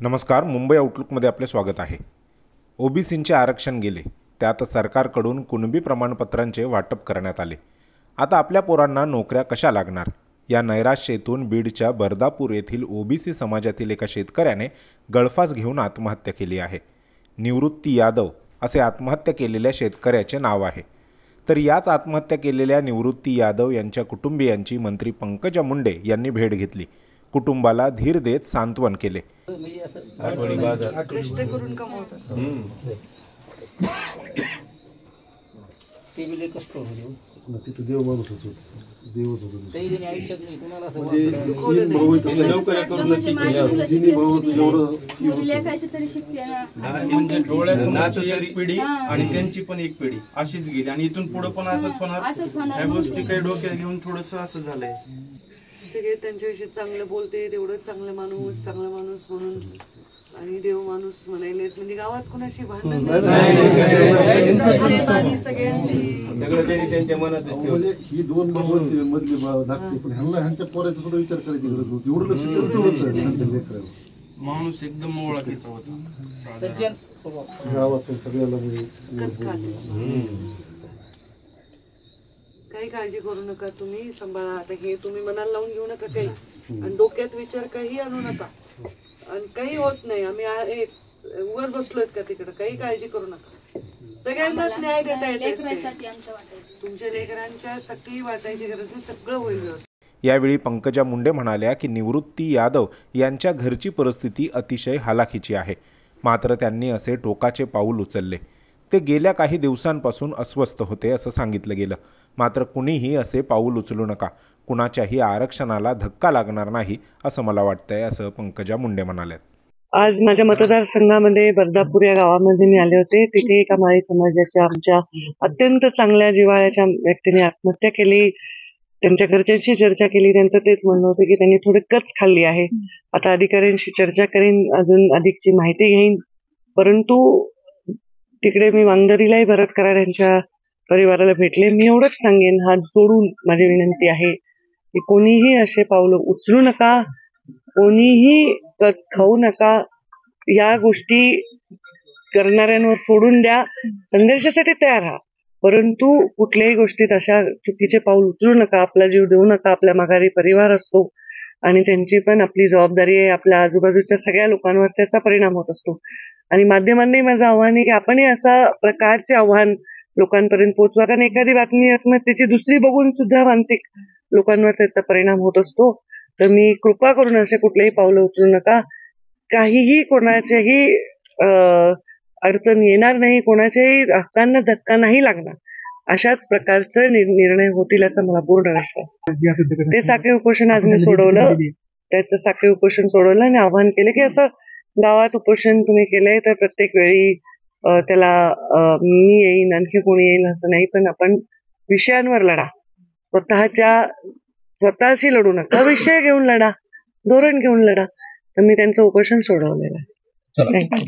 नमस्कार, मुंबई आउटलुकमध्ये आपले स्वागत आहे. ओबीसींचे आरक्षण गेले, त्यात सरकारकडून कुणबी प्रमाणपत्रांचे वाटप करण्यात आले. आता आपल्या पोरांना नोकऱ्या कशा लागणार, या नैराश्येतून बीडच्या बर्दापूर येथील ओबीसी समाजातील एका शेतकऱ्याने गळफास घेऊन आत्महत्या केली आहे. निवृत्ती यादव असे आत्महत्या केलेल्या शेतकऱ्याचे नाव आहे. तर याच आत्महत्या केलेल्या निवृत्ती यादव यांच्या कुटुंबियांची मंत्री पंकजा मुंडे यांनी भेट घेतली. कुटुंबाला धीर देत सांत्वन केले. कष्ट करून कमवतात. ते बिले कष्ट होतो. तिथे देव माणूस होतो. देवच होतो. ते आयुष्यात नाही कुणाला असं म्हणजे डोळ्यासमोरची एक पिढी आणि त्यांची पण एक पिढी अशीच गेली आणि इथून पुढे पण असंच होणार. ह्या गोष्टी काही डोक्यात घेऊन थोडस असं झालंय. सगळे त्यांच्याविषयी चांगलं बोलते, तेवढं चांगला माणूस म्हणून आणि देव माणूस म्हणायले. म्हणजे गावात कोणाशी भांडण नाही, सगळ्यांची त्यांच्या मनात ही दोन मधली धाकटी, पण ह्यांच्या पोराचा सुद्धा विचार करायची गरज होती. एवढं लक्ष त्यांचं होतं. माणूस एकदम ओळखीचा होता, सज्जन स्वभाव. गावात सगळ्याला काही काळजी करू नका, तुम्ही सांभाळा. आता हे तुम्ही मनाला लावून घेऊ नका काही, आणि डोक्यात विचार काही आणू नका. आणि काही होत नाही, आम्ही वर बसलोय का तिकडे, काही काळजी करू नका. सगळ्यांनाच न्याय देता येते. तुमच्या लेकरांच्या साठी वाटायची गरज, सगळं होईल व्यवस्थित. यावेळी पंकजा मुंडे म्हणाल्या की निवृत्ती यादव यांच्या घरची परिस्थिती अतिशय हालाखीची आहे. मात्र त्यांनी असे टोकाचे पाऊल उचलले. ते गेल्या काही दिवसांपासून अस्वस्थ होते असं सांगितलं गेलं. मात्र कुणीही असे पाऊल उचलू नका, कुणाच्याही आरक्षणाला धक्का लागणार नाही असं मला वाटतंय, असं पंकजा मुंडे म्हणाल्यात. आज माझ्या मतदारसंघामध्ये बर्दापूर या गावामध्ये मी आले होते. तिथे एका माळी समाजाच्या आमच्या अत्यंत चांगल्या जिव्हाळ्याच्या व्यक्तीने आत्महत्या केली. त्यांच्या घरच्यांशी चर्चा केली. त्यांचं तेच म्हणणं होतं की त्यांनी थोडी कच खाल्ली आहे. आता अधिकाऱ्यांशी चर्चा करीन, अजून अधिकची माहिती घेईन. परंतु तिकडे मी वांगदरीलाही भरत कराड यांच्या परिवाराला भेटले. मी एवढंच सांगेन, हात जोडून माझी विनंती आहे की कोणीही असे पावलं उचलू नका, कोणीही कच खाऊ नका. या गोष्टी करणाऱ्यांवर सोडून द्या. संघर्षासाठी तयार राहा, परंतु कुठल्याही गोष्टीत अशा चुकीचे पाऊल उचलू नका. आपला जीव देऊ नका. आपल्या माघारी परिवार असतो आणि त्यांची पण आपली जबाबदारी आहे. आपल्या आजूबाजूच्या सगळ्या लोकांवर त्याचा परिणाम होत असतो. आणि माध्यमांनी माझं आव्हान आहे की आपणही अशा प्रकारचे आव्हान लोकांपर्यंत पोहोचवा. कारण एखादी बातमी आत्महत्येची दुसरी बघून सुद्धा मानसिक लोकांवर त्याचा परिणाम होत असतो. तर मी कृपा करून असे कुठलेही पावलं उचलू नका. काहीही कोणाच्याही अडचण येणार नाही, कोणाच्याही हक्कांना धक्का नाही लागणार. अशाच प्रकारचे निर्णय होतील याचा मला पूर्ण विश्वास. ते साखळी उपोषण आज मी सोडवलं. त्याचं साखळी उपोषण सोडवलं आणि आवाहन केलं की असं गावात उपोषण तुम्ही केलंय तर प्रत्येक वेळी त्याला मी येईन, आणखी कोणी येईल असं नाही, पण आपण विषयांवर लढा. स्वतःशी लढू नका, विषय घेऊन लढा, धोरण घेऊन लढा. तर मी त्यांचं उपोषण सोडवलेलं आहे. थँक्यू.